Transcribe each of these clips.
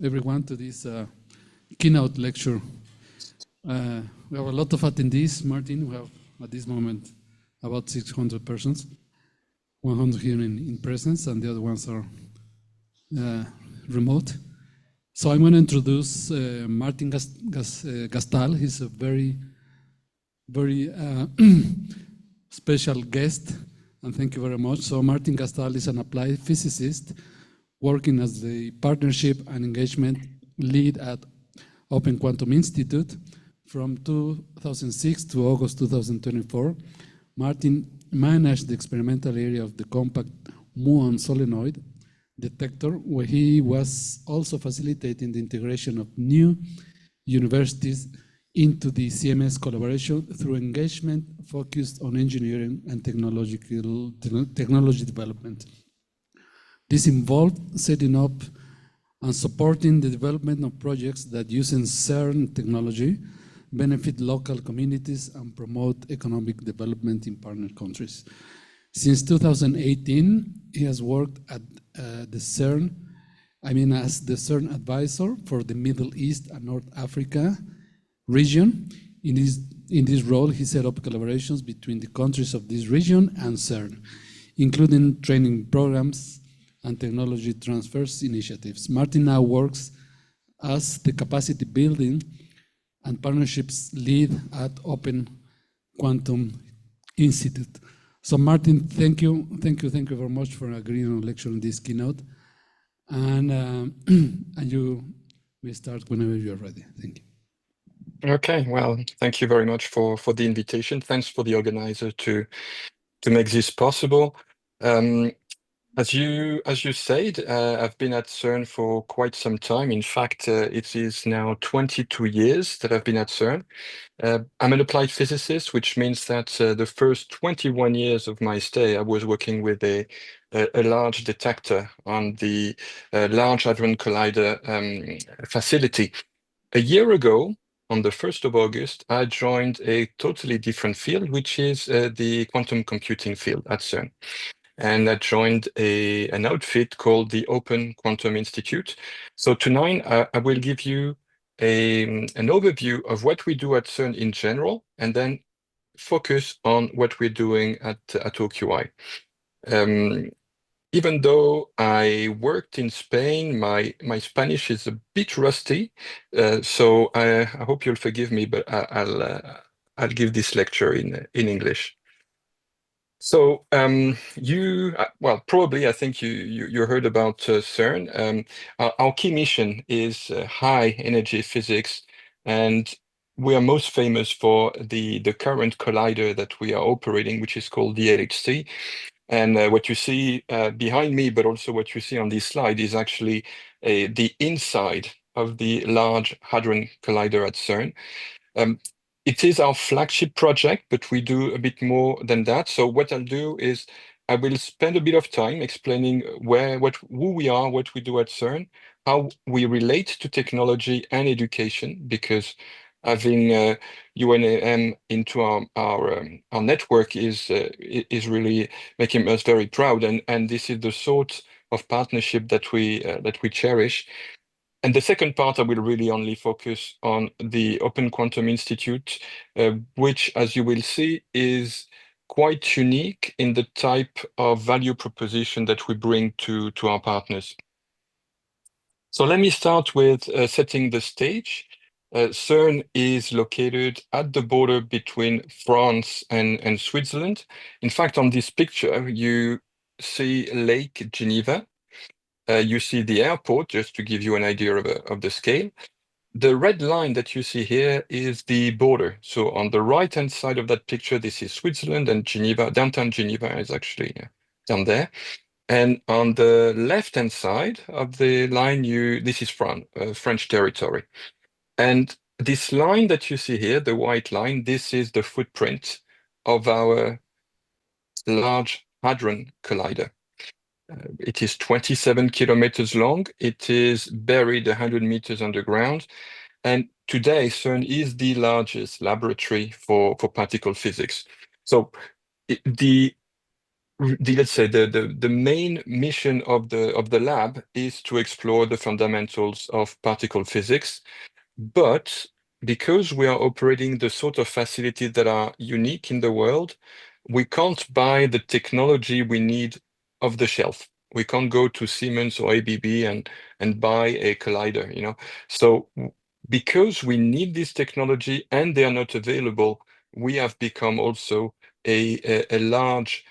everyone to this keynote lecture. We have a lot of attendees, Martin. We have at this moment about 600 persons, 100 here in presence, and the other ones are remote. So I'm going to introduce Martin Gastal. He's a very special guest, and thank you very much. So Martin Gastal is an applied physicist working as the partnership and engagement lead at Open Quantum Institute from 2006 to August 2024. Martin managed the experimental area of the Compact Muon Solenoid detector, where he was also facilitating the integration of new universities into the CMS collaboration through engagement focused on engineering and technology development. This involved setting up and supporting the development of projects that using CERN technology benefit local communities and promote economic development in partner countries. Since 2018, he has worked at the CERN, as the CERN advisor for the Middle East and North Africa region. In this role, he set up collaborations between the countries of this region and CERN, including training programs and technology transfers initiatives. Martin now works as the capacity building and partnerships lead at Open Quantum Institute. So Martin, thank you very much for agreeing on lecturing this keynote. And you may start whenever you're ready. Thank you. Okay, well, thank you very much for the invitation. Thanks for the organizer to make this possible. As you said, I've been at CERN for quite some time. In fact, it is now 22 years that I've been at CERN. I'm an applied physicist, which means that the first 21 years of my stay, I was working with a large detector on the Large Hadron Collider facility. A year ago, on the 1st of August, I joined a totally different field, which is the quantum computing field at CERN. And I joined an outfit called the Open Quantum Institute. So tonight, I will give you an overview of what we do at CERN in general, and then focus on what we're doing at OQI. Even though I worked in Spain, my Spanish is a bit rusty, so I hope you'll forgive me, but I'll give this lecture in English. So well, probably I think you heard about CERN. Our key mission is high energy physics, and we are most famous for the current collider that we are operating, which is called the LHC. And what you see behind me, but also what you see on this slide, is actually the inside of the Large Hadron Collider at CERN. It is our flagship project, but we do a bit more than that. So what I'll do is I will spend a bit of time explaining who we are, what we do at CERN, how we relate to technology and education, because having UNAM into our network is really making us very proud, and this is the sort of partnership that we cherish. And the second part, I will really only focus on the Open Quantum Institute, which, as you will see, is quite unique in the type of value proposition that we bring to our partners. So let me start with setting the stage. CERN is located at the border between France and Switzerland. In fact, on this picture, you see Lake Geneva. You see the airport, just to give you an idea of the scale. The red line that you see here is the border. So on the right-hand side of that picture, this is Switzerland, and Geneva, downtown Geneva is actually down there. And on the left-hand side of the line, this is French territory. And this line that you see here, the white line, this is the footprint of our Large Hadron Collider. It is 27 kilometers long. It is buried 100 meters underground. And today, CERN is the largest laboratory for particle physics. So the let's say the main mission of the lab is to explore the fundamentals of particle physics. But because we are operating the sort of facilities that are unique in the world, we can't buy the technology we need off the shelf. We can't go to Siemens or ABB and buy a collider, you know. So because we need this technology and they are not available, we have become also a large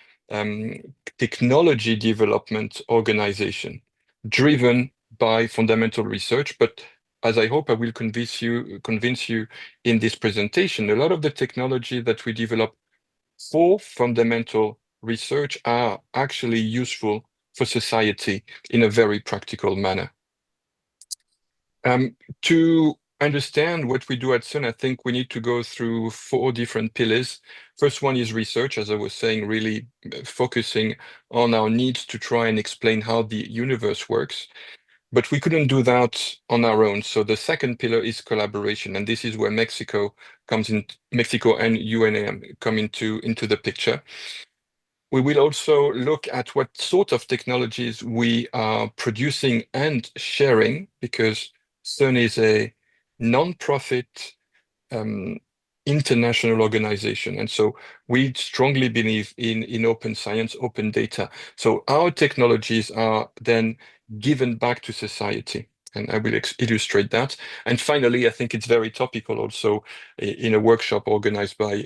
technology development organization driven by fundamental research. But as I hope I will convince you in this presentation, a lot of the technology that we develop for fundamental research are actually useful for society in a very practical manner. To understand what we do at CERN, I think we need to go through 4 different pillars. First one is research, as I was saying, really focusing on our needs to try and explain how the universe works. But we couldn't do that on our own. So the second pillar is collaboration, and this is where Mexico and UNAM come into the picture. We will also look at what sort of technologies we are producing and sharing, because CERN is a non-profit international organization. And so we strongly believe in open science, open data. So our technologies are then given back to society. And I will illustrate that. And finally, I think it's very topical also in a workshop organized by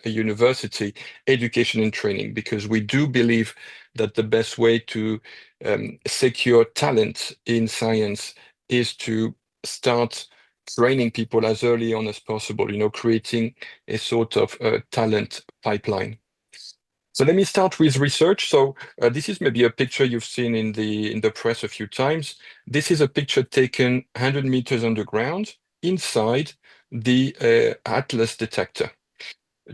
a university, education and training, because we do believe that the best way to secure talent in science is to start training people as early on as possible, you know, creating a sort of talent pipeline. So let me start with research. So this is maybe a picture you've seen in the press a few times. This is a picture taken 100 meters underground inside the Atlas detector.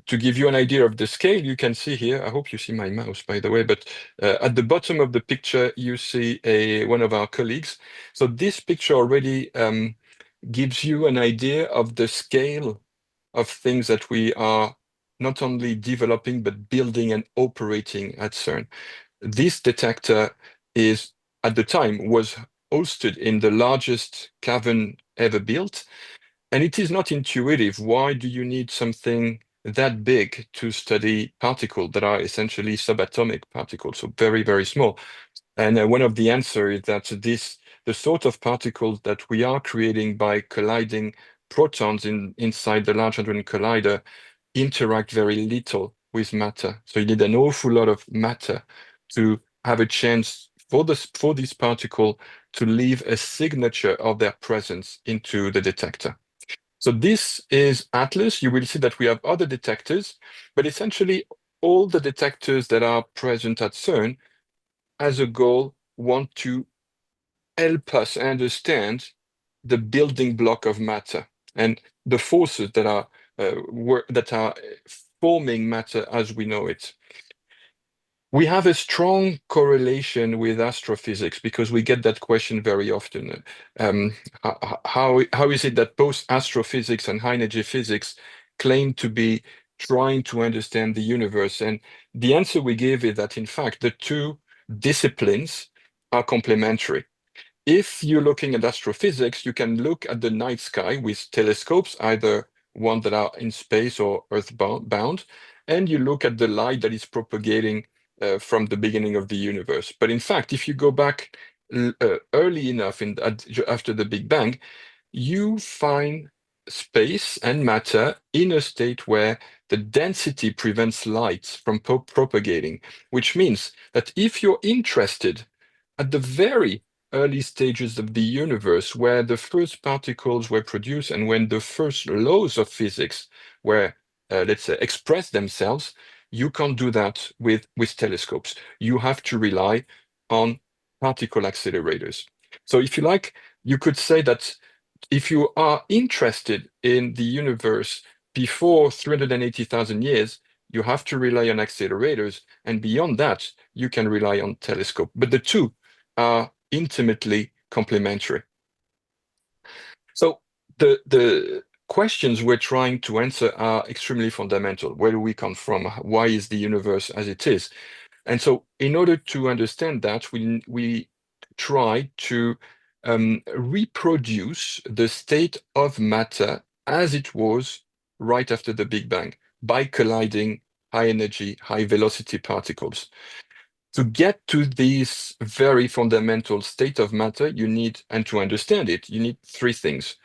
To give you an idea of the scale, you can see here, I hope you see my mouse, by the way, but at the bottom of the picture, you see one of our colleagues. So this picture already gives you an idea of the scale of things that we are not only developing, but building and operating at CERN. This detector is, at the time, was hosted in the largest cavern ever built. And it is not intuitive. Why do you need something that big to study particles that are essentially subatomic particles, so very, very small? And one of the answers is that the sort of particles that we are creating by colliding protons inside the Large Hadron Collider interact very little with matter. So you need an awful lot of matter to have a chance for this particle to leave a signature of their presence into the detector. So this is Atlas. You will see that we have other detectors, but essentially all the detectors that are present at CERN as a goal want to help us understand the building block of matter and the forces that are forming matter as we know it. We have a strong correlation with astrophysics because we get that question very often. How is it that both astrophysics and high energy physics claim to be trying to understand the universe? And the answer we give is that, in fact, the two disciplines are complementary. If you're looking at astrophysics, you can look at the night sky with telescopes, either one that are in space or earthbound, and you look at the light that is propagating from the beginning of the universe. But in fact, if you go back early enough after the Big Bang, you find space and matter in a state where the density prevents light from propagating, which means that if you're interested at the very early stages of the universe, where the first particles were produced and when the first laws of physics were, let's say, expressed themselves, you can't do that with telescopes. You have to rely on particle accelerators. So if you like, you could say that if you are interested in the universe before 380,000 years, you have to rely on accelerators. And beyond that, you can rely on telescope. But the two are intimately complementary. So the questions we're trying to answer are extremely fundamental. Where do we come from? Why is the universe as it is? And so in order to understand that, we try to reproduce the state of matter as it was right after the Big Bang by colliding high energy, high velocity particles. To get to this very fundamental state of matter, you need, and to understand it, you need three things.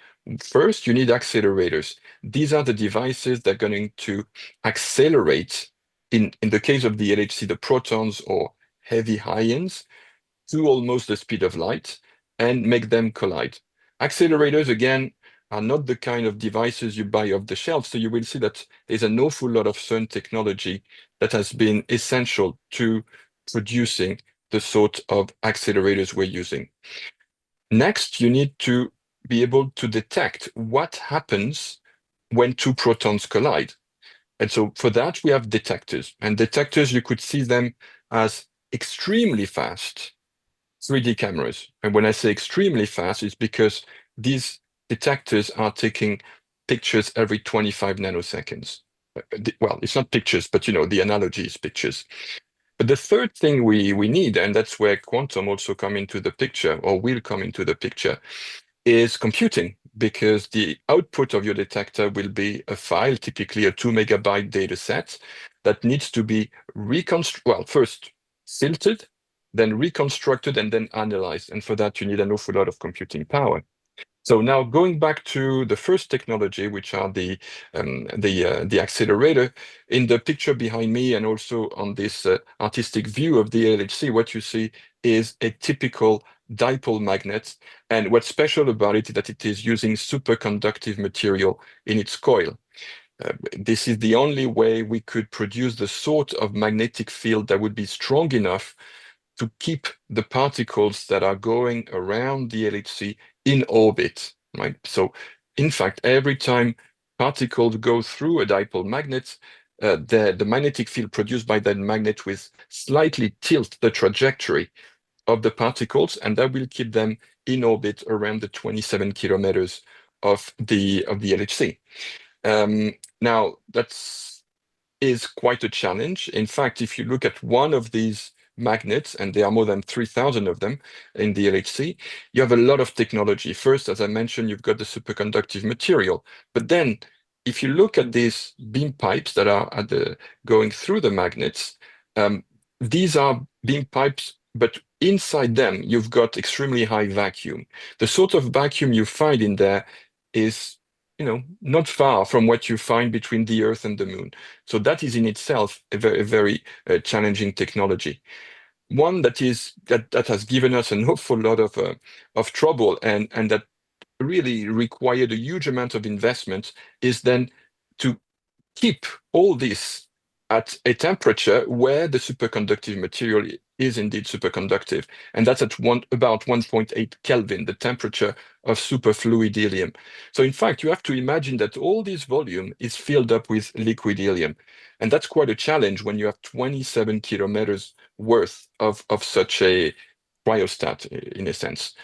First, you need accelerators. These are the devices that are going to accelerate, in the case of the LHC, the protons or heavy ions, to almost the speed of light and make them collide. Accelerators, again, are not the kind of devices you buy off the shelf. So you will see that there's an awful lot of CERN technology that has been essential to producing the sort of accelerators we're using. Next, you need to be able to detect what happens when two protons collide. And so for that, we have detectors. And detectors, you could see them as extremely fast 3D cameras. And when I say extremely fast, it's because these detectors are taking pictures every 25 nanoseconds. Well, it's not pictures, but the analogy is pictures. But the third thing we need, and that's where quantum also come into the picture, or will come into the picture, is computing, because the output of your detector will be a file, typically a 2 MB data set, that needs to be first filtered, then reconstructed, and then analyzed. And for that, you need an awful lot of computing power. So now going back to the first technology, which are the accelerator, in the picture behind me and also on this artistic view of the LHC, what you see is a typical dipole magnet. And what's special about it is that it is using superconductive material in its coil. This is the only way we could produce the sort of magnetic field that would be strong enough to keep the particles that are going around the LHC in orbit, right? So in fact, every time particles go through a dipole magnet, the magnetic field produced by that magnet will slightly tilt the trajectory of the particles, and that will keep them in orbit around the 27 kilometers of the LHC. Now, is quite a challenge. In fact, if you look at one of these magnets, and there are more than 3,000 of them in the LHC, you have a lot of technology. First, as I mentioned, you've got the superconductive material. But then, if you look at these beam pipes that are going through the magnets, these are beam pipes, but inside them, you've got extremely high vacuum. The sort of vacuum you find in there is not far from what you find between the Earth and the Moon. So that is in itself a very, very challenging technology. One that has given us an awful lot of trouble and that really required a huge amount of investment is then to keep all this at a temperature where the superconductive material is indeed superconductive. And that's at about 1.8 Kelvin, the temperature of superfluid helium. So in fact, you have to imagine that all this volume is filled up with liquid helium. And that's quite a challenge when you have 27 kilometers worth of such a cryostat, in a sense.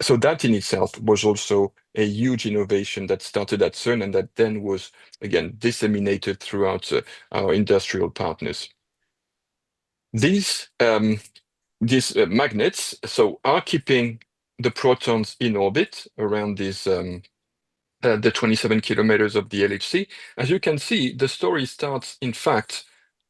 So that in itself was also a huge innovation that started at CERN and that then was, again, disseminated throughout our industrial partners. These magnets are keeping the protons in orbit around the 27 kilometers of the LHC. As you can see, the story starts, in fact,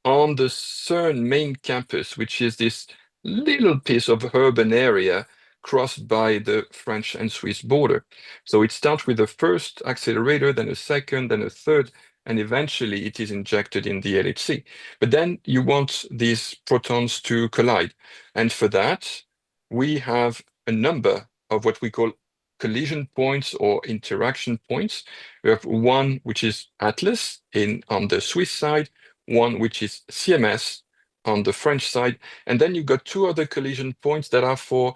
on the CERN main campus, which is this little piece of urban area crossed by the French and Swiss border. So it starts with the first accelerator, then a second, then a third, and eventually it is injected in the LHC. But then you want these protons to collide. And for that, we have a number of what we call collision points or interaction points. We have one which is Atlas on the Swiss side, one which is CMS on the French side, and then you've got two other collision points that are for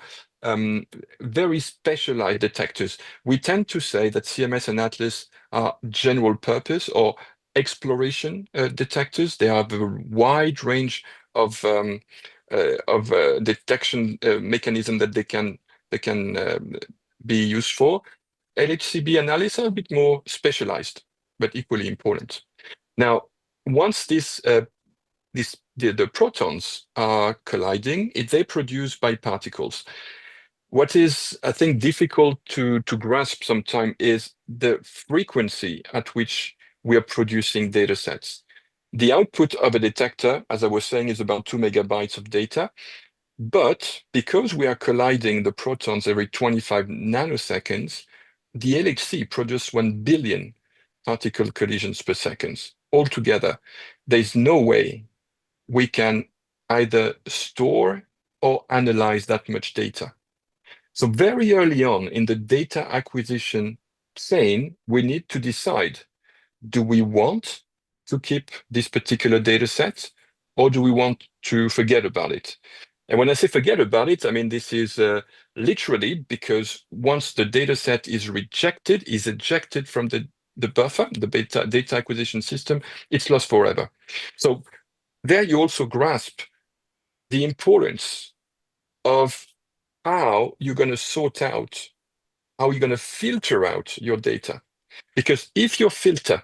very specialized detectors. We tend to say that CMS and Atlas are general purpose or exploration detectors. They have a wide range of detection mechanism that they can be used for. LHCb analysis are a bit more specialized, but equally important. Now, once this the protons are colliding, they produce biparticles. What is, I think, difficult to grasp sometimes is the frequency at which we are producing data sets. The output of a detector, as I was saying, is about 2 megabytes of data. But because we are colliding the protons every 25 nanoseconds, the LHC produces 1 billion particle collisions per second. Altogether, there's no way we can either store or analyze that much data. So very early on in the data acquisition chain, we need to decide, do we want to keep this particular data set, or do we want to forget about it? And when I say forget about it, I mean this is literally because once the data set is rejected, is ejected from the buffer, the data acquisition system, it's lost forever. So there you also grasp the importance of how you're going to sort out, how you're going to filter out your data. Because if your filter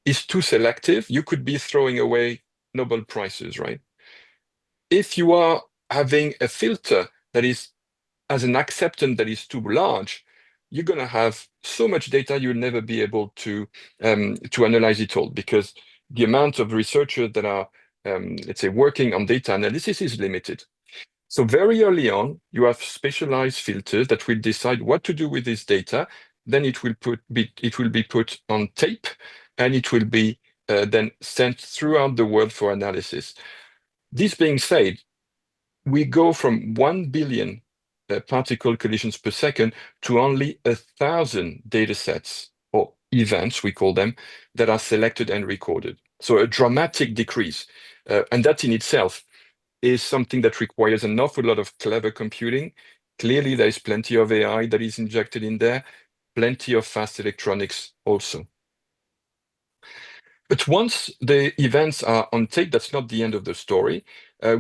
is too selective, you could be throwing away Nobel Prizes, right? If you are having a filter that has an acceptance that is too large, you're going to have so much data you'll never be able to analyze it all, because the amount of researchers that are, let's say, working on data analysis is limited. So very early on, you have specialized filters that will decide what to do with this data. Then it will be put on tape, and it will be then sent throughout the world for analysis. This being said, we go from 1 billion particle collisions per second to only 1,000 data sets, or events, we call them, that are selected and recorded. So a dramatic decrease. And that in itself is something that requires an awful lot of clever computing. Clearly, there is plenty of AI that is injected in there, plenty of fast electronics also. But once the events are on tape, that's not the end of the story.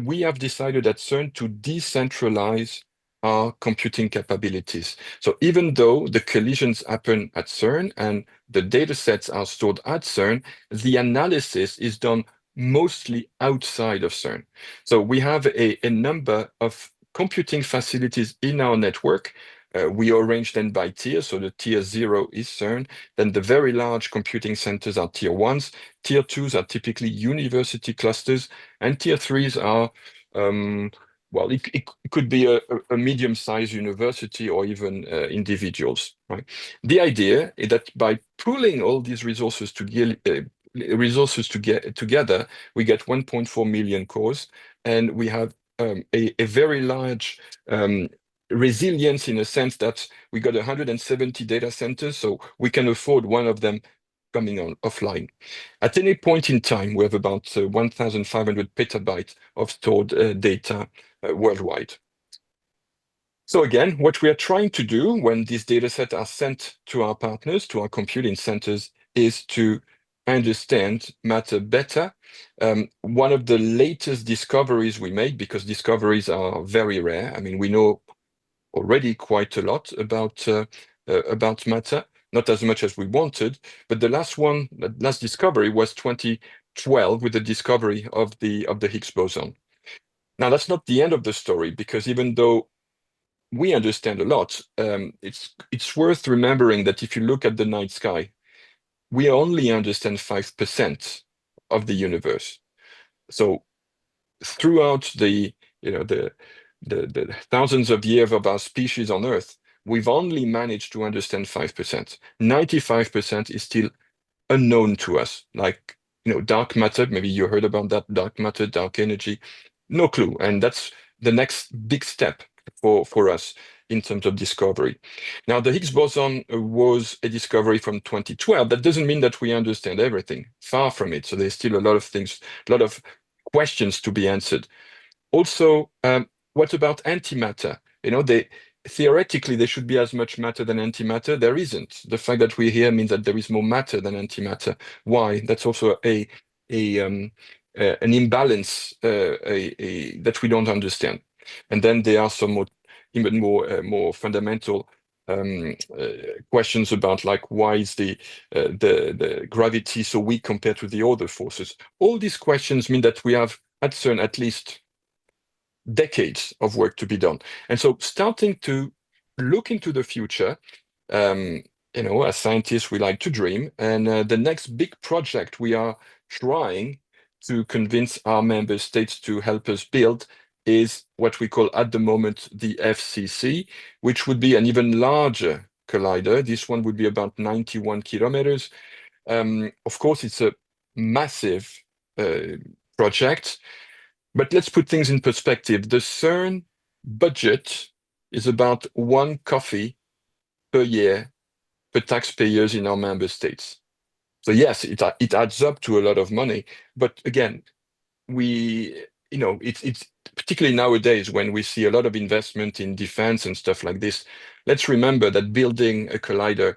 We have decided at CERN to decentralize our computing capabilities. So even though the collisions happen at CERN and the data sets are stored at CERN, the analysis is done mostly outside of CERN. So we have a number of computing facilities in our network. We arrange them by tier. So the tier 0 is CERN. Then the very large computing centers are tier 1s. Tier 2s are typically university clusters. And tier 3s are, well, it could be a medium-sized university or even individuals, right? The idea is that by pooling all these resources together, we get 1.4 million cores, and we have a very large resilience in a sense that we got 170 data centers, so we can afford one of them coming on offline. At any point in time, we have about 1,500 petabytes of stored data worldwide. So again, what we are trying to do when these data sets are sent to our partners, to our computing centers, is to understand matter better. One of the latest discoveries we made, because discoveries are very rare, I mean, we know already quite a lot about matter, not as much as we wanted, but the last discovery was 2012 with the discovery of the Higgs boson. Now that's not the end of the story, because even though we understand a lot, it's worth remembering that if you look at the night sky, we only understand 5% of the universe. So throughout the thousands of years of our species on Earth, we've only managed to understand 5%. 95% is still unknown to us, like dark matter. Maybe you heard about that, dark matter, dark energy. No clue. And that's the next big step for us in terms of discovery. Now, the Higgs boson was a discovery from 2012. That doesn't mean that we understand everything. Far from it. So there's still a lot of things, a lot of questions to be answered. Also, what about antimatter? Theoretically, there should be as much matter than antimatter. There isn't. The fact that we're here means that there is more matter than antimatter. Why? That's also an imbalance that we don't understand. And then there are some even more fundamental questions about like why is the gravity so weak compared to the other forces. All these questions mean that we have at CERN at least decades of work to be done. And so starting to look into the future, as scientists, we like to dream. And the next big project we are trying to convince our member states to help us build is what we call at the moment the FCC, which would be an even larger collider. This one would be about 91 kilometers. Of course, it's a massive project. But let's put things in perspective. The CERN budget is about one coffee per year for taxpayers in our member states. So yes, it adds up to a lot of money. But again, it's particularly nowadays when we see a lot of investment in defense and stuff like this. Let's remember that building a collider,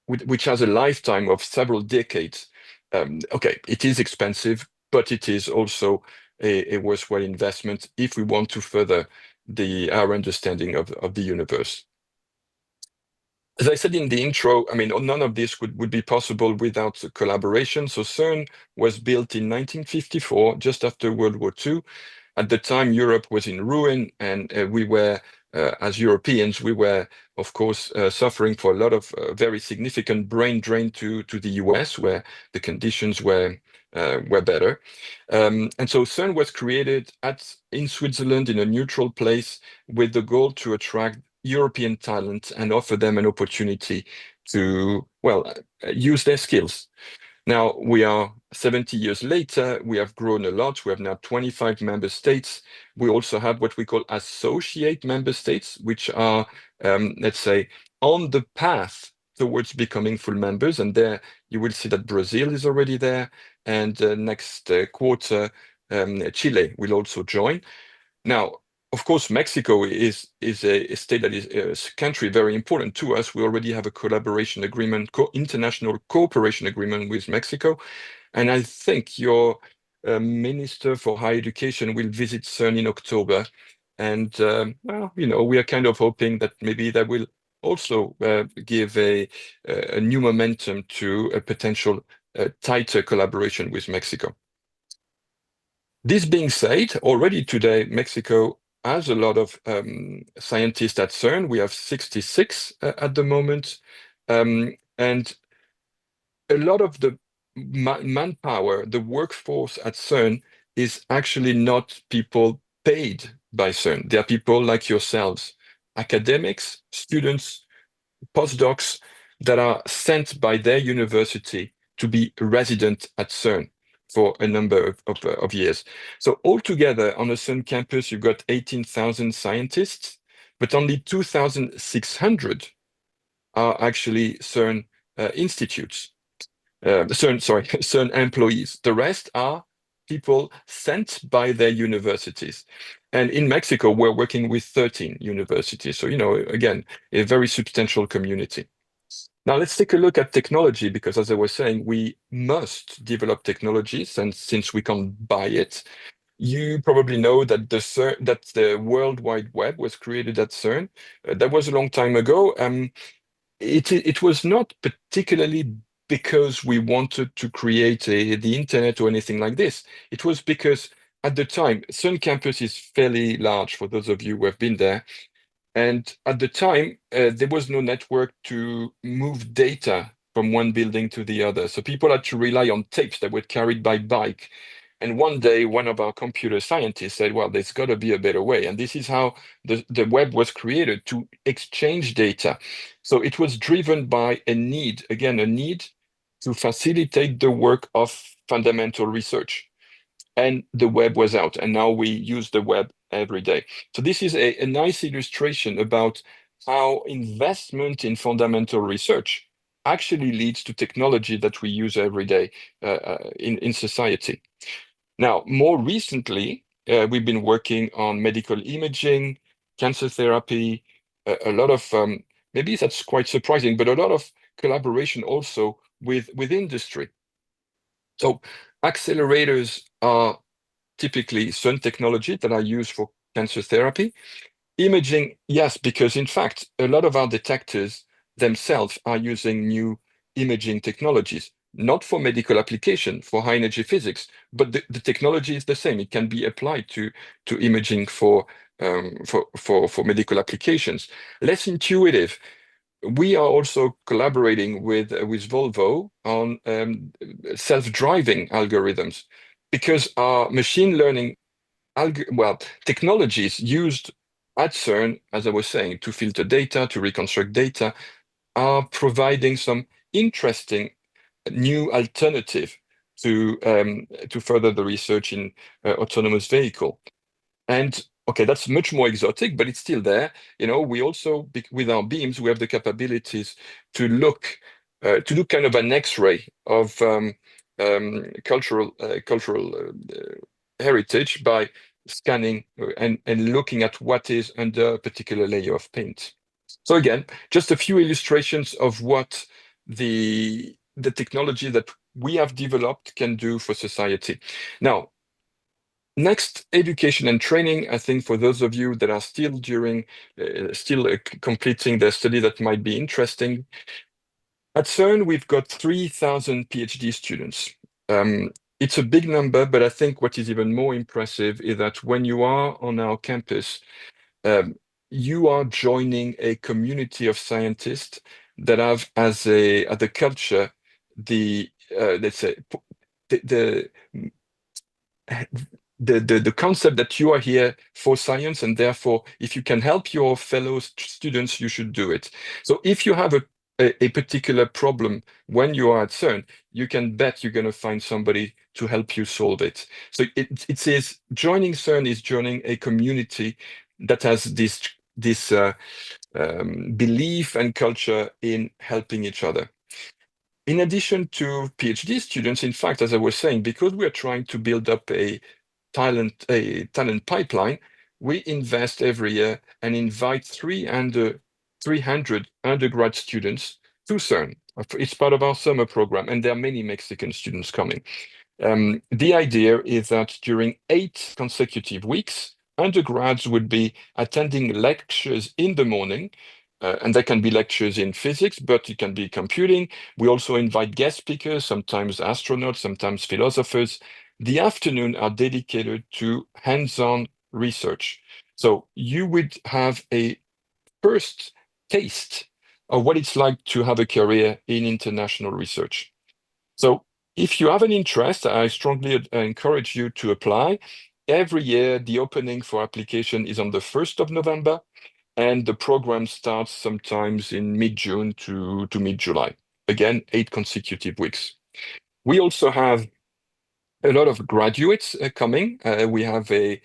which has a lifetime of several decades, okay, it is expensive, but it is also a worthwhile investment if we want to further our understanding of the universe. As I said in the intro, I mean, none of this would be possible without collaboration. So CERN was built in 1954, just after World War II. At the time, Europe was in ruin, and we were, as Europeans, we were, of course, suffering for a lot of very significant brain drain to the US, where the conditions were better. And so CERN was created in Switzerland in a neutral place with the goal to attract European talent and offer them an opportunity to, use their skills. Now, we are 70 years later, we have grown a lot. We have now 25 member states. We also have what we call associate member states, which are, let's say, on the path towards becoming full members. And there you will see that Brazil is already there. And next quarter, Chile will also join. Now, of course, Mexico is a state that is a country very important to us. We already have a collaboration agreement, international cooperation agreement with Mexico. And I think your Minister for Higher Education will visit CERN in October. And, we are kind of hoping that maybe that will also give a new momentum to a potential tighter collaboration with Mexico. This being said, already today, Mexico has a lot of scientists at CERN. We have 66 at the moment. And a lot of the manpower, the workforce at CERN is actually not people paid by CERN. They are people like yourselves, academics, students, postdocs that are sent by their university to be resident at CERN for a number of years. So altogether on a CERN campus, you've got 18,000 scientists, but only 2,600 are actually CERN institutes. CERN employees. The rest are people sent by their universities. And in Mexico, we're working with 13 universities. So, again, a very substantial community. Now let's take a look at technology, because as I was saying, we must develop technologies, and since we can't buy it, you probably know that the World Wide Web was created at CERN. That was a long time ago. It was not particularly because we wanted to create the internet or anything like this. It was because at the time, CERN campus is fairly large for those of you who have been there. And at the time, there was no network to move data from one building to the other. So people had to rely on tapes that were carried by bike. And one day, one of our computer scientists said, well, there's got to be a better way. And this is how the web was created, to exchange data. So it was driven by a need to facilitate the work of fundamental research. And the web was out, and now we use the web every day. So this is a nice illustration about how investment in fundamental research actually leads to technology that we use every day in society. Now, more recently, we've been working on medical imaging, cancer therapy, a lot of, maybe that's quite surprising, but a lot of collaboration also with industry. So accelerators are typically CERN technology that are used for cancer therapy. Imaging, yes, because in fact, a lot of our detectors themselves are using new imaging technologies, not for medical application, for high energy physics, but the technology is the same. It can be applied to imaging for medical applications. Less intuitive. We are also collaborating with Volvo on self-driving algorithms because our machine learning technologies used at CERN, as I was saying, to filter data, to reconstruct data, are providing some interesting new alternative to further the research in autonomous vehicle. And okay, that's much more exotic, but it's still there. We also, with our beams, we have the capabilities to look kind of an X-ray of cultural heritage by scanning and looking at what is under a particular layer of paint. So again, just a few illustrations of what the technology that we have developed can do for society. Now, next, education and training. I think for those of you that are still completing their study, that might be interesting. At CERN, we've got 3,000 PhD students. It's a big number, but I think what is even more impressive is that when you are on our campus, um, you are joining a community of scientists that have as the culture let's say the the concept that you are here for science, and therefore, if you can help your fellow students, you should do it. So if you have a particular problem when you are at CERN, you can bet you're going to find somebody to help you solve it. So it says joining CERN is joining a community that has this belief and culture in helping each other. In addition to PhD students, in fact, as I was saying, because we are trying to build up a talent pipeline, we invest every year and invite 300 undergrad students to CERN. It's part of our summer program, and there are many Mexican students coming. The idea is that during 8 consecutive weeks, undergrads would be attending lectures in the morning, and there can be lectures in physics, but it can be computing. We also invite guest speakers, sometimes astronauts, sometimes philosophers. The afternoon are dedicated to hands-on research. So you would have a first taste of what it's like to have a career in international research. So if you have an interest, I strongly encourage you to apply. Every year, the opening for application is on the 1st of November, and the program starts sometimes in mid-June to mid-July. Again, 8 consecutive weeks. We also have a lot of graduates coming. We have a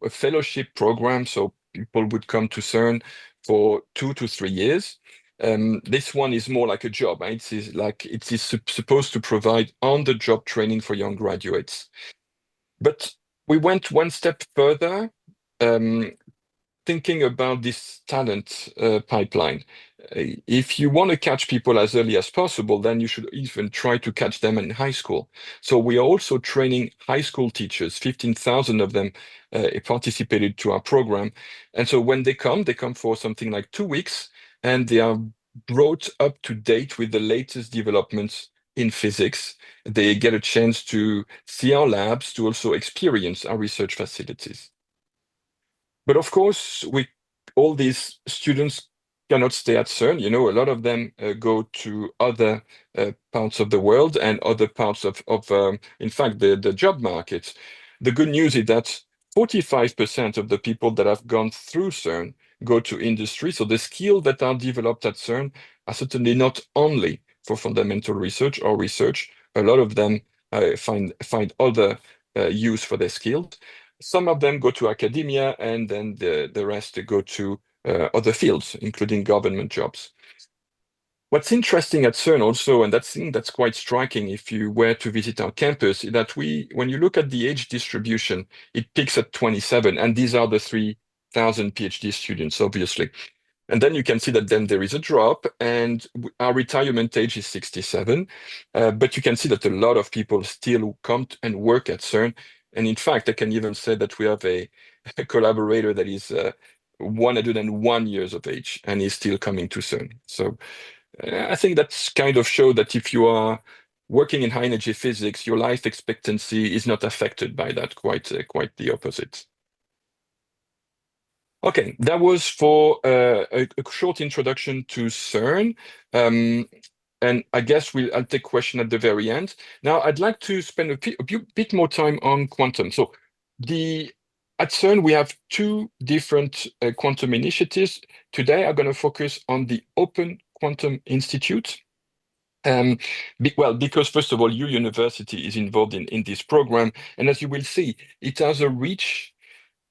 fellowship program, so people would come to CERN for 2 to 3 years. This one is more like a job. Right? It is supposed to provide on-the-job training for young graduates. But we went one step further, thinking about this talent pipeline. If you want to catch people as early as possible, then you should even try to catch them in high school. So we are also training high school teachers. 15,000 of them participated to our program. And so when they come for something like 2 weeks, and they are brought up to date with the latest developments in physics. They get a chance to see our labs, to also experience our research facilities. But of course, all these students cannot stay at CERN. A lot of them go to other parts of the world and other parts of in fact, the job market. The good news is that 45% of the people that have gone through CERN go to industry. So the skills that are developed at CERN are certainly not only for fundamental research or research. A lot of them find other use for their skills. Some of them go to academia, and then the rest go to other fields, including government jobs. What's interesting at CERN also, and that's quite striking if you were to visit our campus, is that when you look at the age distribution, it peaks at 27, and these are the 3,000 PhD students, obviously. And then you can see that then there is a drop, and our retirement age is 67. But you can see that a lot of people still come and work at CERN. And in fact, I can even say that we have a collaborator that is 101 years of age, and he's still coming to CERN. So I think that's kind of show that if you are working in high energy physics, your life expectancy is not affected by that, quite the opposite. Okay, that was for a short introduction to CERN. And I guess I'll take question at the very end. Now, I'd like to spend a bit more time on quantum. So at CERN, we have two different quantum initiatives. Today, I'm going to focus on the Open Quantum Institute. Because first of all, your university is involved in this program. And as you will see, it has a reach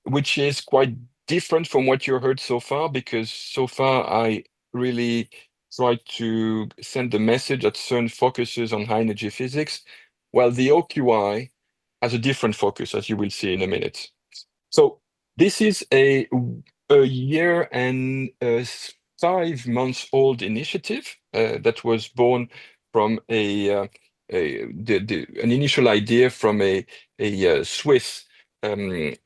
which is quite different from what you heard so far, because so far I really tried to send the message that CERN focuses on high energy physics, while the OQI has a different focus, as you will see in a minute. So this is a year and 5 months old initiative that was born from an initial idea from a Swiss scientific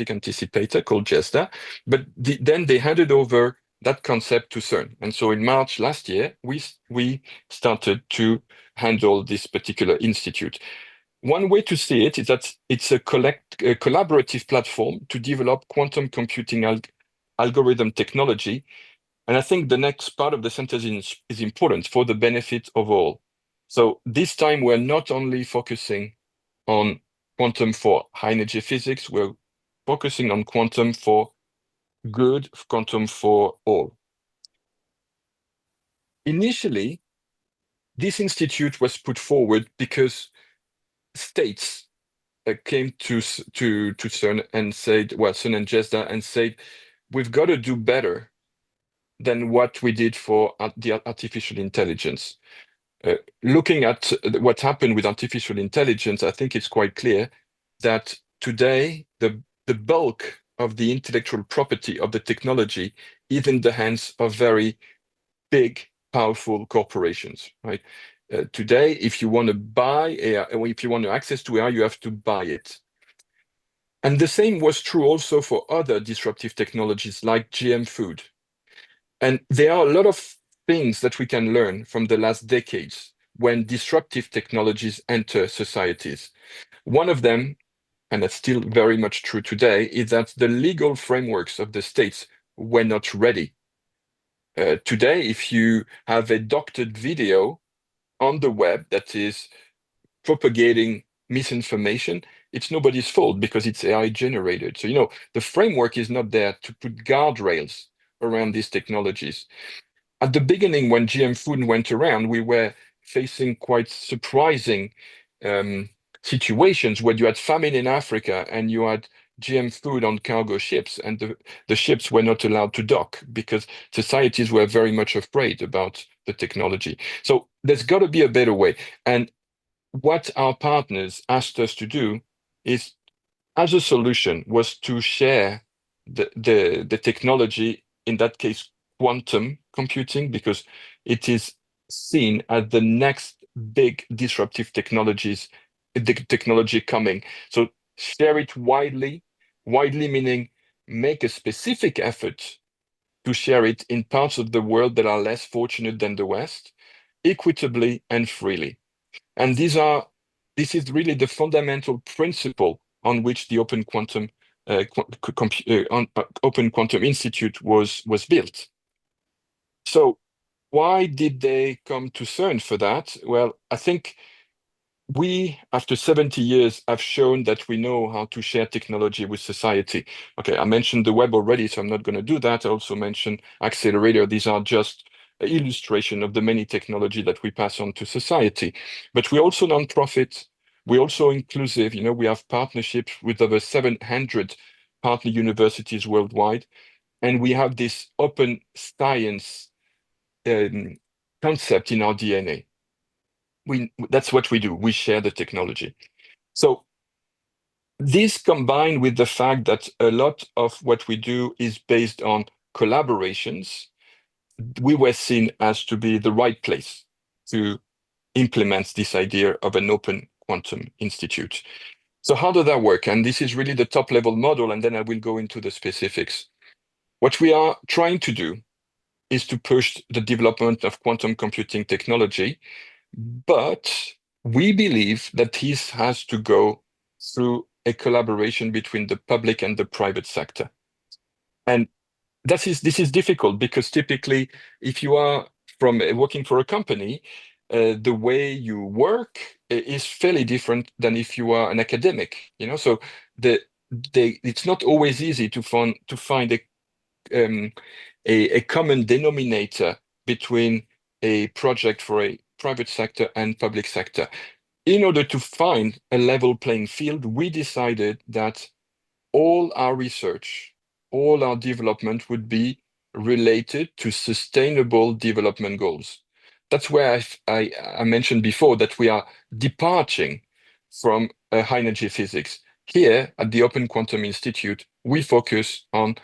anticipator called Gastal, but then they handed over that concept to CERN. And so in March last year, we started to handle this particular institute. One way to see it is that it's a collaborative platform to develop quantum computing algorithm technology. And I think the next part of the sentence is important for the benefit of all. So this time we're not only focusing on quantum for high energy physics, we're focusing on quantum for good, quantum for all. Initially, this institute was put forward because states came to CERN and said, well, CERN and Gastal, and said, we've got to do better than what we did for the artificial intelligence. Looking at what happened with artificial intelligence, I think it's quite clear that today the bulk of the intellectual property of the technology is in the hands of very big, powerful corporations, right? Today, if you want to buy AI, or if you want to access to AI, you have to buy it. And the same was true also for other disruptive technologies like GM food. And there are a lot of things that we can learn from the last decades when disruptive technologies enter societies. One of them, and that's still very much true today, is that the legal frameworks of the states were not ready. Today, if you have a doctored video on the web that is propagating misinformation, it's nobody's fault because it's AI generated. So, the framework is not there to put guardrails around these technologies. At the beginning, when GM food went around, we were facing quite surprising situations where you had famine in Africa and you had GM food on cargo ships, and the ships were not allowed to dock because societies were very much afraid about the technology. So there's got to be a better way. And what our partners asked us to do is, as a solution, was to share the technology, in that case, quantum computing, because it is seen as the next big disruptive technology coming. So share it widely meaning make a specific effort to share it in parts of the world that are less fortunate than the West, equitably and freely. And this is really the fundamental principle on which the Open Quantum Open Quantum Institute was built. So why did they come to CERN for that? Well, I think we, after 70 years, have shown that we know how to share technology with society. Okay, I mentioned the web already, so I'm not going to do that. I also mentioned accelerator. These are just an illustration of the many technology that we pass on to society. But we're also non-profit. We're also inclusive. We have partnerships with over 700 partner universities worldwide. And we have this open science concept in our DNA. That's what we do. We share the technology. So this combined with the fact that a lot of what we do is based on collaborations, we were seen as to be the right place to implement this idea of an open quantum institute. So how does that work? And this is really the top level model, and then I will go into the specifics. What we are trying to do is to push the development of quantum computing technology, but we believe that this has to go through a collaboration between the public and the private sector. And this is difficult because typically, if you are from working for a company, the way you work is fairly different than if you are an academic. So it's not always easy to find a common denominator between a project for a private sector and public sector. In order to find a level playing field, we decided that all our research, all our development would be related to sustainable development goals. That's where I mentioned before that we are departing from high energy physics. Here at the Open Quantum Institute, we focus on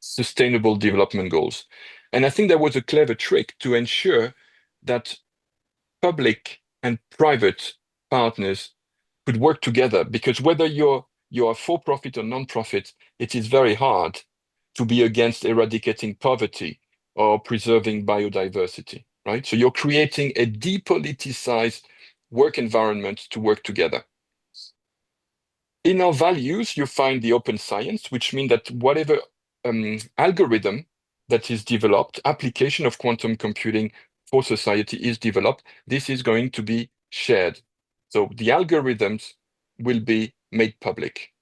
sustainable development goals. And I think there was a clever trick to ensure that public and private partners could work together, because whether you're for-profit or non-profit, it is very hard to be against eradicating poverty or preserving biodiversity, right? So you're creating a depoliticized work environment to work together. In our values, you find the open science, which means that whatever algorithm that is developed, application of quantum computing for society is developed, this is going to be shared. So the algorithms will be made public.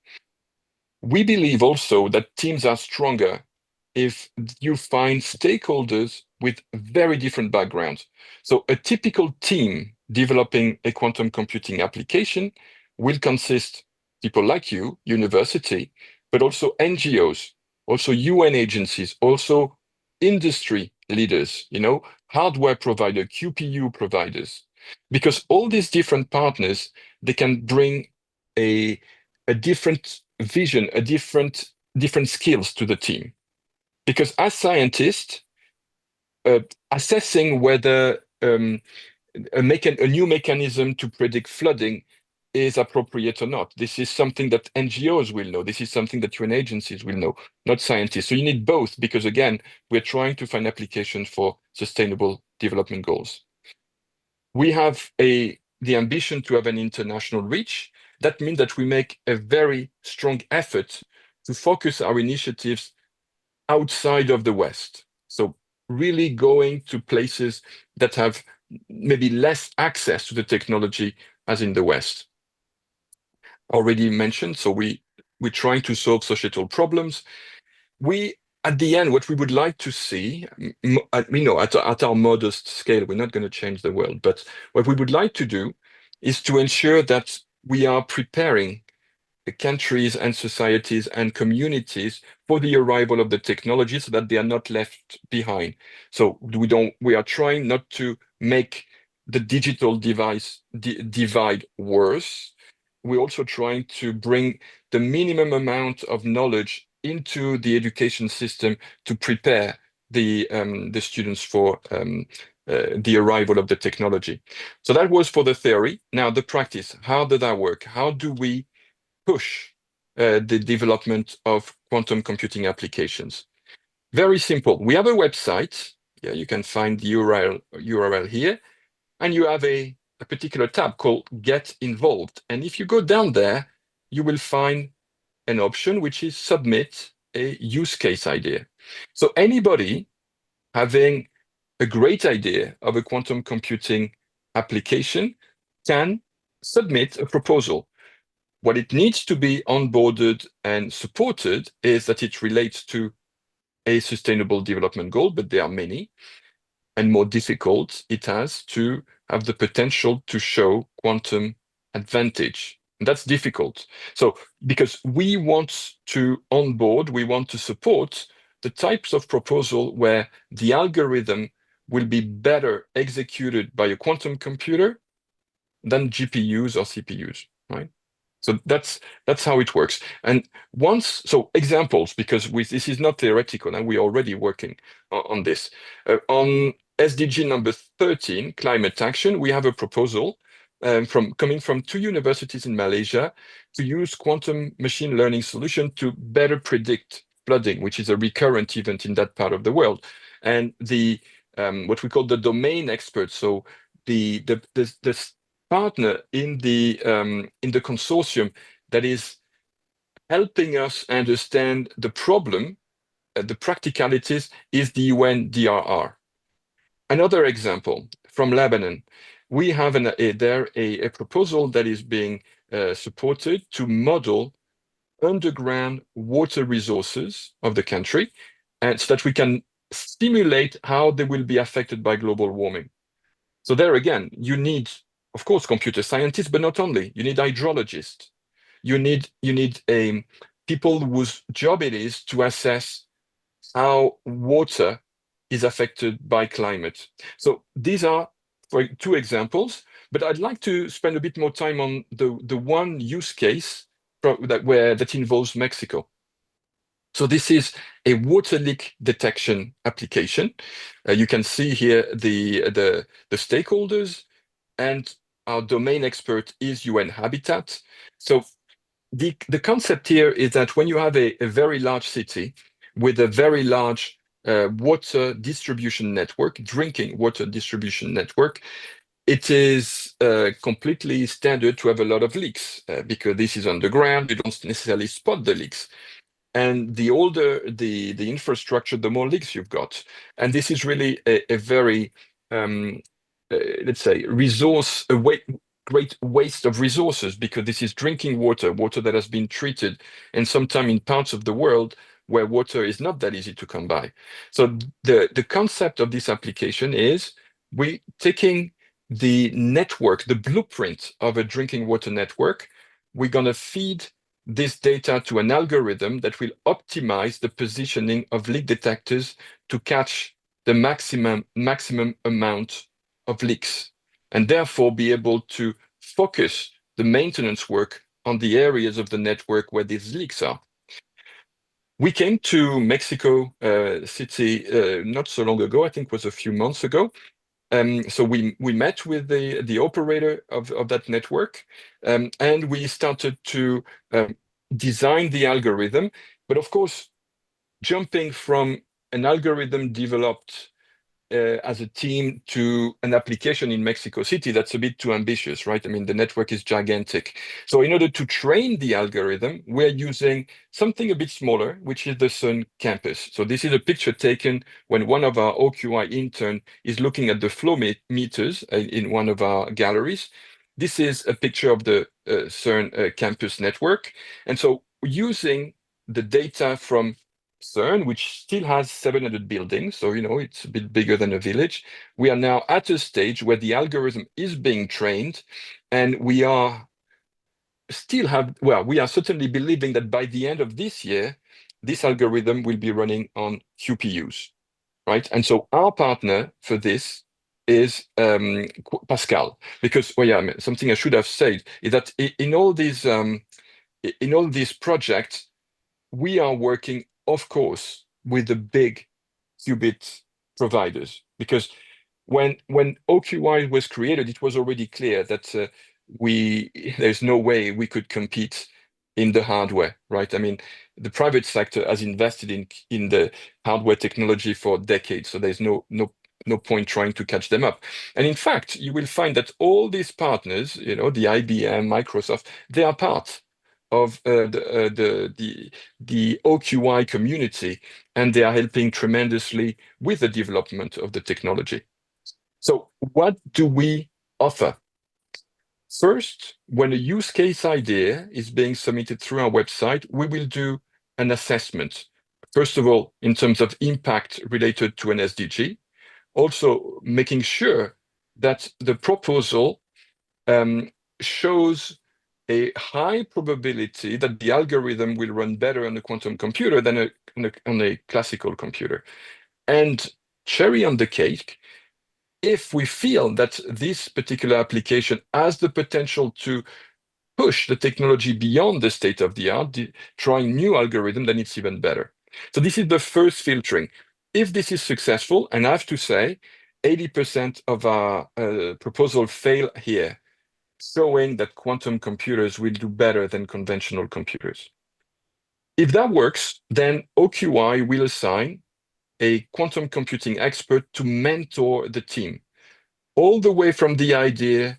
We believe also that teams are stronger if you find stakeholders with very different backgrounds. So a typical team developing a quantum computing application will consist people like you, university, but also NGOs, also UN agencies, also industry leaders, hardware provider, QPU providers, because all these different partners, they can bring a different vision, a different skills to the team. Because as scientists, assessing whether a new mechanism to predict flooding is appropriate or not, this is something that NGOs will know. This is something that UN agencies will know, not scientists. So you need both, because again, we're trying to find applications for sustainable development goals. We have the ambition to have an international reach. That means that we make a very strong effort to focus our initiatives outside of the West. So really going to places that have maybe less access to the technology as in the West. Already mentioned, so we're trying to solve societal problems. At the end, what we would like to see, at our modest scale, we're not going to change the world, but what we would like to do is to ensure that we are preparing the countries and societies and communities for the arrival of the technology so that they are not left behind. So we are trying not to make the digital divide worse. We're also trying to bring the minimum amount of knowledge into the education system to prepare the students for the arrival of the technology. So that was for the theory. Now the practice, how did that work? How do we push the development of quantum computing applications? Very simple. We have a website. Yeah, you can find the URL here, and you have a particular tab called Get Involved. And if you go down there, you will find an option which is submit a use case idea. So anybody having a great idea of a quantum computing application can submit a proposal. What it needs to be onboarded and supported is that it relates to a sustainable development goal, but there are many. And more difficult, it has to have the potential to show quantum advantage. And that's difficult. So, because we want to onboard, we want to support the types of proposal where the algorithm will be better executed by a quantum computer than GPUs or CPUs, right? So that's how it works. And examples, because this is not theoretical, and we're already working on this. On SDG number 13, climate action, we have a proposal coming from 2 universities in Malaysia to use quantum machine learning solution to better predict flooding, which is a recurrent event in that part of the world. And the what we call the domain experts, so the partner in the consortium that is helping us understand the problem, the practicalities, is the UNDRR. Another example from Lebanon, we have a proposal that is being supported to model underground water resources of the country, and so that we can simulate how they will be affected by global warming. So there again, you need, of course, computer scientists, but not only. You need hydrologists. You need people whose job it is to assess how water is affected by climate. So these are for 2 examples, but I'd like to spend a bit more time on the one use case that involves Mexico. So this is a water leak detection application. You can see here the stakeholders, and our domain expert is UN Habitat. So the concept here is that when you have a very large city with a very large water distribution network, drinking water distribution network, it is completely standard to have a lot of leaks because this is underground. You don't necessarily spot the leaks. And the older the infrastructure, the more leaks you've got. And this is really a very, let's say, great waste of resources, because this is drinking water that has been treated, and sometimes in parts of the world where water is not that easy to come by. So the concept of this application is we taking the network, the blueprint of a drinking water network, we're going to feed this data to an algorithm that will optimize the positioning of leak detectors to catch the maximum amount of leaks, and therefore be able to focus the maintenance work on the areas of the network where these leaks are. We came to Mexico City not so long ago, I think it was a few months ago. So we met with the operator of that network, and we started to design the algorithm. But of course, jumping from an algorithm developed as a team to an application in Mexico City, that's a bit too ambitious, right? I mean, the network is gigantic. So in order to train the algorithm, we're using something a bit smaller, which is the CERN campus. So this is a picture taken when one of our OQI intern is looking at the flow meters in one of our galleries. This is a picture of the CERN campus network. And so using the data from CERN, which still has 700 buildings, so it's a bit bigger than a village. We are now at a stage where the algorithm is being trained, and we are certainly believing that by the end of this year, this algorithm will be running on QPUs, right? And so our partner for this is Pascal, because something I should have said is that in all these projects, we are working, of course, with the big qubit providers, because when OQI was created, it was already clear that there's no way we could compete in the hardware, right? I mean, the private sector has invested in the hardware technology for decades, so there's no point trying to catch them up. And in fact, you will find that all these partners, the IBM, Microsoft, they are part of the OQI community, and they are helping tremendously with the development of the technology. So what do we offer? First, when a use case idea is being submitted through our website, we will do an assessment. First of all, in terms of impact related to an SDG, also making sure that the proposal shows a high probability that the algorithm will run better on a quantum computer than on a classical computer. And cherry on the cake, if we feel that this particular application has the potential to push the technology beyond the state of the art, trying new algorithm, then it's even better. So this is the first filtering. If this is successful, and I have to say, 80% of our proposal fail here. showing that quantum computers will do better than conventional computers. If that works, then OQI will assign a quantum computing expert to mentor the team, all the way from the idea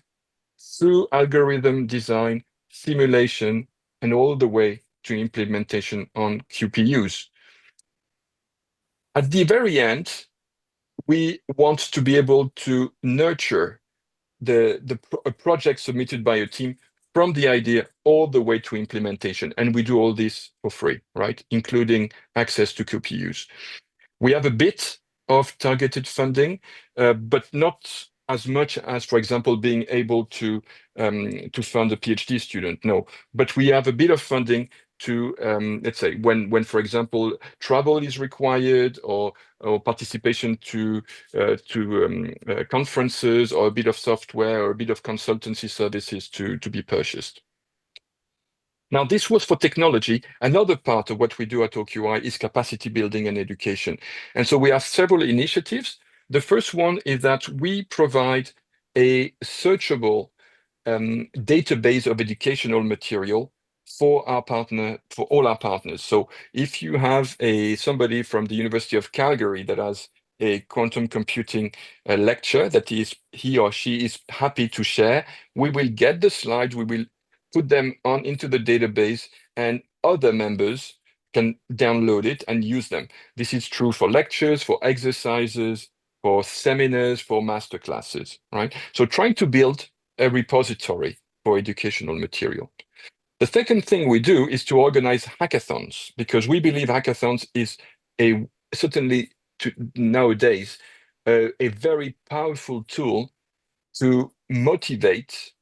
through algorithm design, simulation, and all the way to implementation on QPUs. At the very end, we want to be able to nurture a project submitted by a team from the idea all the way to implementation. And we do all this for free, right? Including access to QPUs. We have a bit of targeted funding, but not as much as, for example, being able to fund a PhD student. No, but we have a bit of funding to, let's say, when, for example, travel is required or participation to conferences, or a bit of software or a bit of consultancy services to be purchased. Now, this was for technology. Another part of what we do at OQI is capacity building and education. And so we have several initiatives. The first one is that we provide a searchable database of educational material for all our partners. So if you have somebody from the University of Calgary that has a quantum computing lecture that he or she is happy to share, we will get the slides, we will put them into the database, and other members can download it and use them. This is true for lectures, for exercises, for seminars, for masterclasses, right? So trying to build a repository for educational material. The second thing we do is to organize hackathons, because we believe hackathons is certainly nowadays a very powerful tool to motivate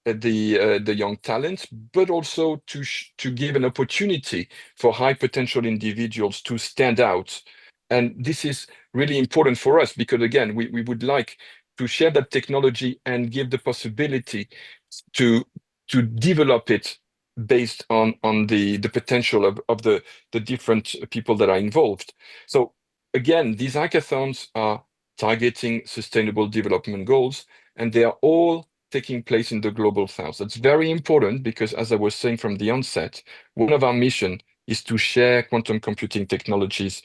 the young talents, but also to give an opportunity for high potential individuals to stand out. And this is really important for us because, again, we would like to share that technology and give the possibility to develop it based on the potential of the different people that are involved. So again, these hackathons are targeting sustainable development goals, and they are all taking place in the global south. That's very important because, as I was saying from the onset, one of our mission is to share quantum computing technologies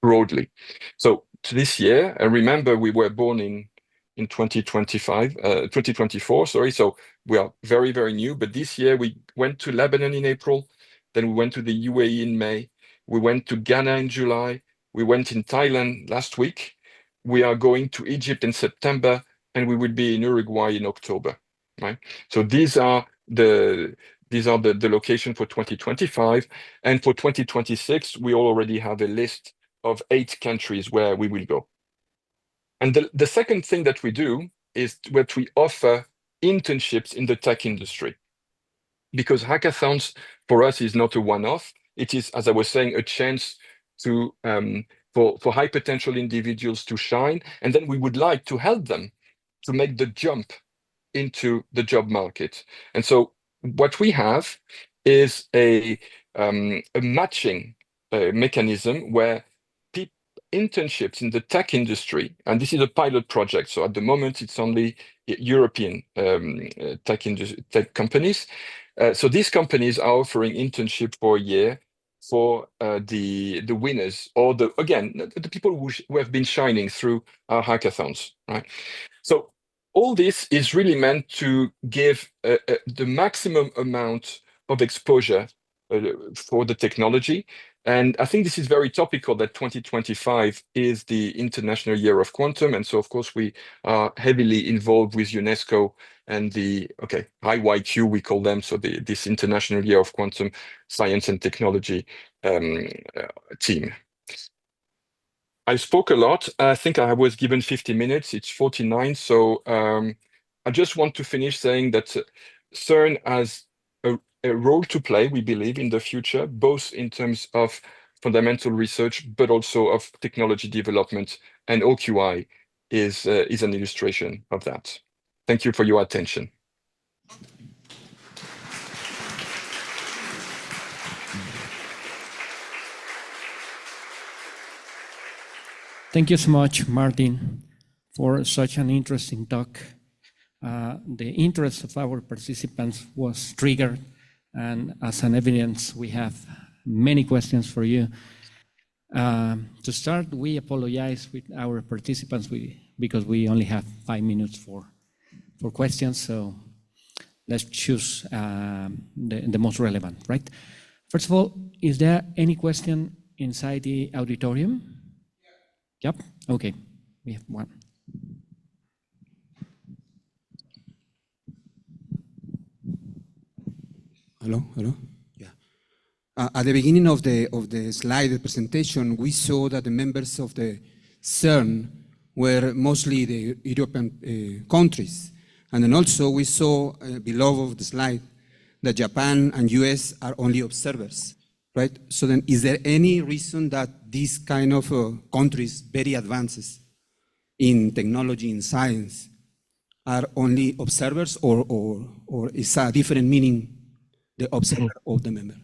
broadly. So this year, and remember, we were born in 2024, sorry. So we are very, very new. But this year we went to Lebanon in April, then we went to the UAE in May, we went to Ghana in July, we went in Thailand last week, we are going to Egypt in September, and we will be in Uruguay in October, right? So these are the location for 2025. And for 2026, we already have a list of 8 countries where we will go. And the second thing that we do is that we offer internships in the tech industry. Because hackathons for us is not a one-off. It is, as I was saying, a chance to for high potential individuals to shine. And then we would like to help them to make the jump into the job market. And so what we have is a matching mechanism where internships in the tech industry, and this is a pilot project. So at the moment, it's only European tech companies. So these companies are offering internship for a year for the winners, or the people who have been shining through our hackathons, right? So all this is really meant to give the maximum amount of exposure for the technology. And I think this is very topical that 2025 is the International Year of Quantum. And so, of course, we are heavily involved with UNESCO and the IYQ, we call them, so this International Year of Quantum Science and Technology team. I spoke a lot. I think I was given 50 minutes. It's 49. So I just want to finish saying that CERN has a role to play, we believe, in the future, both in terms of fundamental research, but also of technology development. And OQI is an illustration of that. Thank you for your attention. Thank you so much, Martin, for such an interesting talk. the interest of our participants was triggered, and as an evidence, we have many questions for you. To start, we apologize with our participants because we only have 5 minutes for questions, so let's choose the most relevant, right? First of all, is there any question inside the auditorium? Yep, okay, we have one. Hello, hello. Yeah. At the beginning of the slide, the presentation, we saw that the members of the CERN were mostly the European countries, and then also we saw below of the slide that Japan and US are only observers, right? So then, is there any reason that these kind of countries, very advanced in technology, in science, are only observers, or is a different meaning? The observer of the member?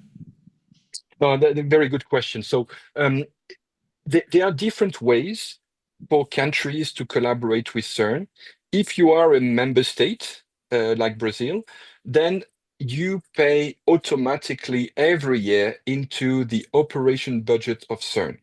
No, very good question. So there are different ways for countries to collaborate with CERN. If you are a member state, like Brazil, then you pay automatically every year into the operation budget of CERN.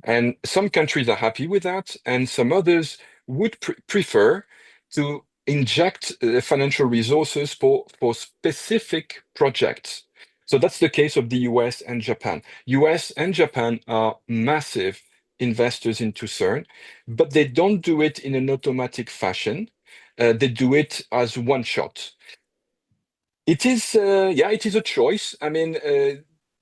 And some countries are happy with that, and some others would prefer to inject financial resources for specific projects. So that's the case of the US and Japan. US and Japan are massive investors into CERN, but they don't do it in an automatic fashion. They do it as one shot. It is, yeah, it is a choice. I mean,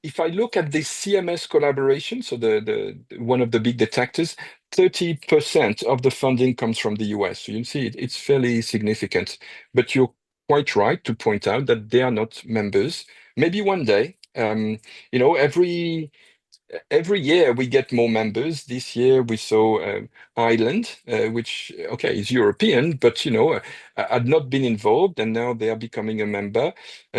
if I look at the CMS collaboration, so the one of the big detectors, 30% of the funding comes from the US. So you see, it's fairly significant. But you're quite right to point out that they are not members. Maybe one day, you know, every year we get more members. This year we saw Ireland, which, okay, is European, but, you know, had not been involved, and now they are becoming a member.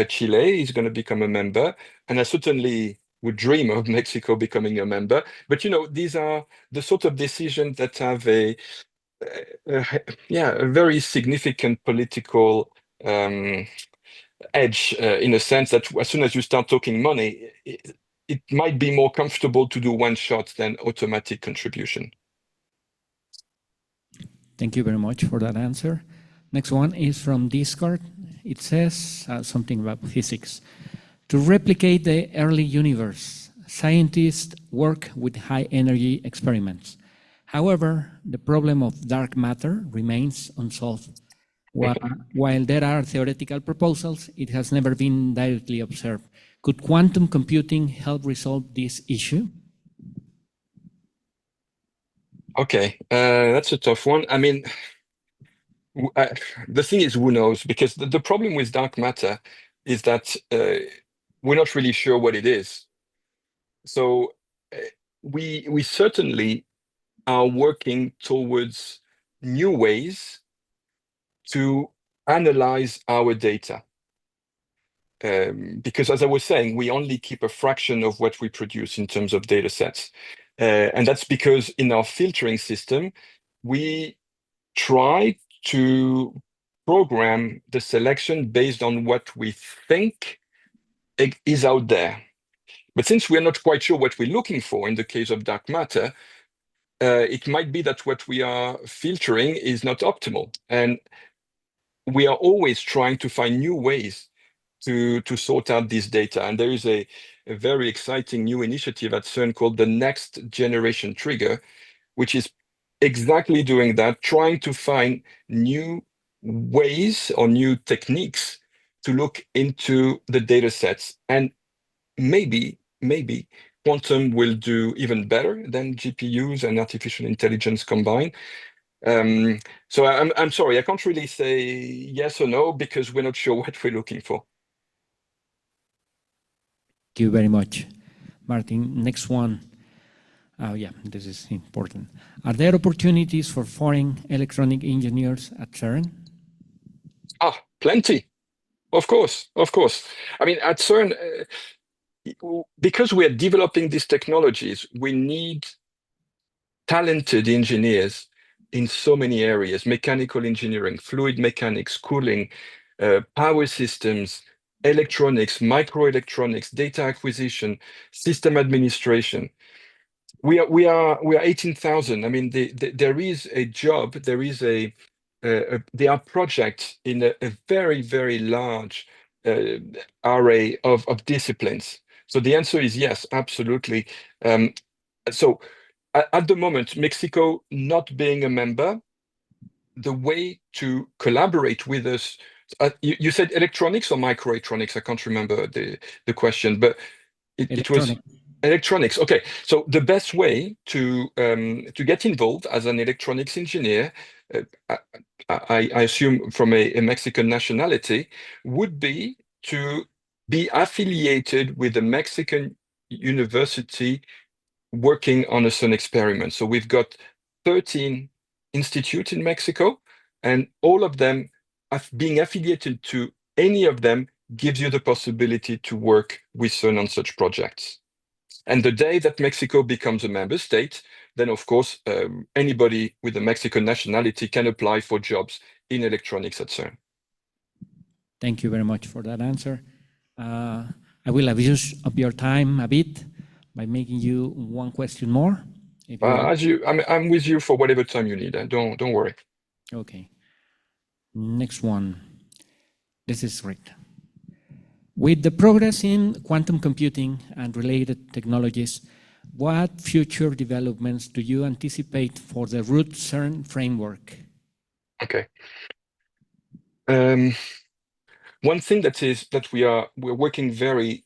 Chile is going to become a member, and I certainly would dream of Mexico becoming a member. But, you know, these are the sort of decisions that have a very significant political edge, in a sense that as soon as you start talking money, it might be more comfortable to do one shot than automatic contribution. Thank you very much for that answer. Next one is from Discord. It says something about physics. To replicate the early universe, scientists work with high energy experiments. However, the problem of dark matter remains unsolved. While there are theoretical proposals, it has never been directly observed. Could quantum computing help resolve this issue? Okay, that's a tough one. I mean, the thing is, who knows? Because the problem with dark matter is that we're not really sure what it is. So we certainly are working towards new ways to analyze our data. Because as I was saying, we only keep a fraction of what we produce in terms of data sets. And that's because in our filtering system, we try to program the selection based on what we think is out there. But since we're not quite sure what we're looking for in the case of dark matter, it might be that what we are filtering is not optimal. And we are always trying to find new ways to sort out this data. And there is a very exciting new initiative at CERN called the Next Generation Trigger, which is exactly doing that, trying to find new ways or new techniques to look into the data sets. And maybe quantum will do even better than GPUs and artificial intelligence combined. So I'm sorry, I can't really say yes or no because we're not sure what we're looking for. Thank you very much, Martin. Next one. Yeah, this is important. Are there opportunities for foreign electronic engineers at CERN? Plenty. Of course. I mean, at CERN, because we are developing these technologies, we need talented engineers in so many areas: mechanical engineering, fluid mechanics, cooling, power systems, electronics, microelectronics, data acquisition, system administration. We are 18,000. I mean, there is a job, there are projects in a very, very large array of disciplines. So the answer is yes, absolutely. So at the moment, Mexico not being a member, the way to collaborate with us, you said electronics or microelectronics? I can't remember the question, but it was electronics. Okay, so the best way to get involved as an electronics engineer, I assume from a Mexican nationality, would be to be affiliated with a Mexican university working on a CERN experiment. So we've got 13 institutes in Mexico, and all of them, being affiliated to any of them, gives you the possibility to work with CERN on such projects. And the day that Mexico becomes a member state, then of course, anybody with a Mexican nationality can apply for jobs in electronics at CERN. Thank you very much for that answer. I will abuse of your time a bit by making you one question more. If you I'm with you for whatever time you need. Don't worry. Okay. Next one. This is great. With the progress in quantum computing and related technologies, what future developments do you anticipate for the root CERN framework? Okay. One thing that we're working very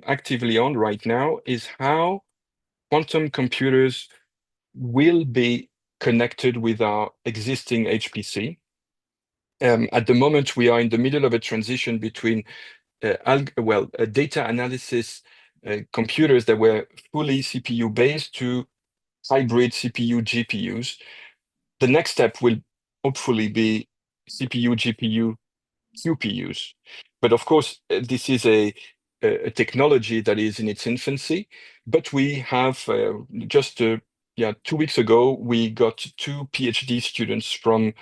actively on right now is how quantum computers will be connected with our existing HPC. At the moment, we are in the middle of a transition between data analysis computers that were fully CPU based to hybrid CPU GPUs. The next step will hopefully be CPU GPU QPUs. But of course, this is a technology that is in its infancy. But we have just 2 weeks ago, we got 2 PhD students from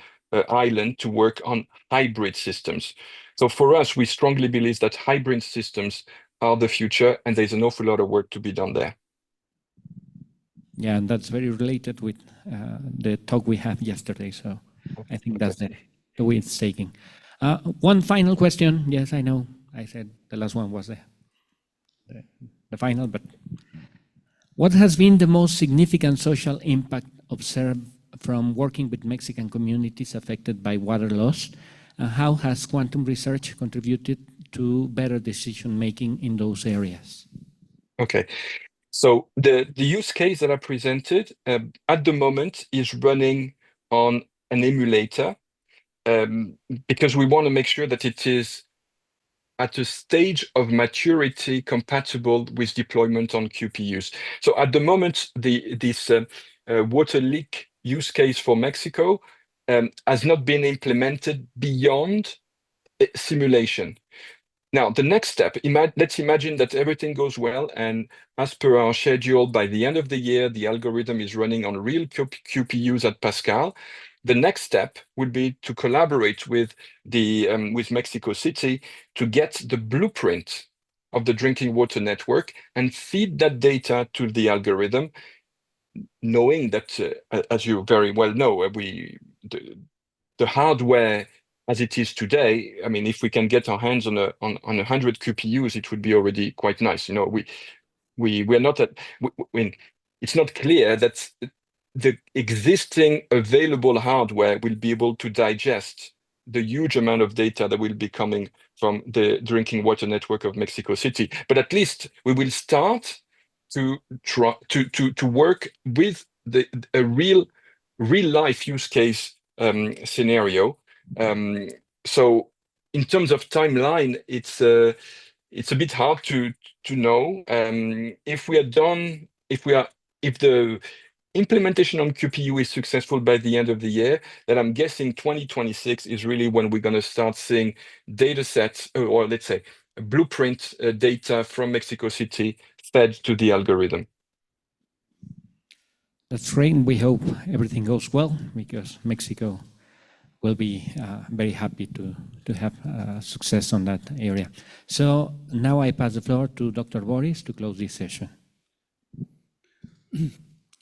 Ireland to work on hybrid systems. So for us, we strongly believe that hybrid systems are the future, and there's an awful lot of work to be done there. Yeah, and that's very related with the talk we had yesterday. So I think that's the way it's taking. One final question. Yes, I know. I said the last one was the final, but what has been the most significant social impact observed from working with Mexican communities affected by water loss? And how has quantum research contributed to better decision-making in those areas? Okay. So the use case that I presented at the moment is running on an emulator because we want to make sure that it is at a stage of maturity compatible with deployment on QPUs. So at the moment, this water leak use case for Mexico has not been implemented beyond simulation. Now, the next step, let's imagine that everything goes well, and as per our schedule, by the end of the year, the algorithm is running on real QPUs at Pascal. The next step would be to collaborate with Mexico City to get the blueprint of the drinking water network and feed that data to the algorithm, knowing that, as you very well know, the hardware as it is today, I mean, if we can get our hands on 100 QPUs, it would be already quite nice. You know, we're not at. It's not clear that the existing available hardware will be able to digest the huge amount of data that will be coming from the drinking water network of Mexico City. But at least we will start to try to work with a real life use case scenario. So in terms of timeline, it's a bit hard to know. If the implementation on QPU is successful by the end of the year, then I'm guessing 2026 is really when we're going to start seeing data sets, or let's say blueprint data from Mexico City fed to the algorithm. That's great. We hope everything goes well because Mexico will be very happy to have success on that area. So now I pass the floor to Dr. Boris to close this session.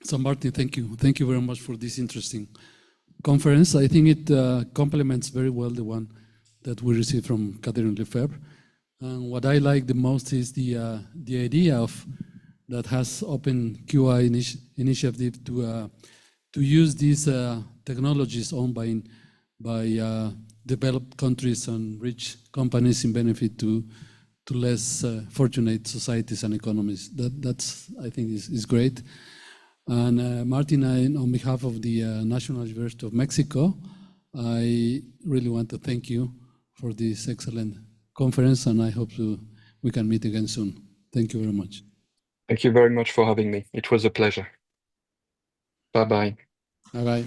So Martin, thank you. Thank you very much for this interesting conference. I think it complements very well the one that we received from Catherine Lefebvre. And what I like the most is the idea of that has open QI initiative to use these technologies owned by developed countries and rich companies in benefit to less fortunate societies and economies. That's I think is great. And Martin, on behalf of the National University of Mexico, I really want to thank you for this excellent conference, and I hope we can meet again soon. Thank you very much. Thank you very much for having me. It was a pleasure. Bye-bye. Bye-bye.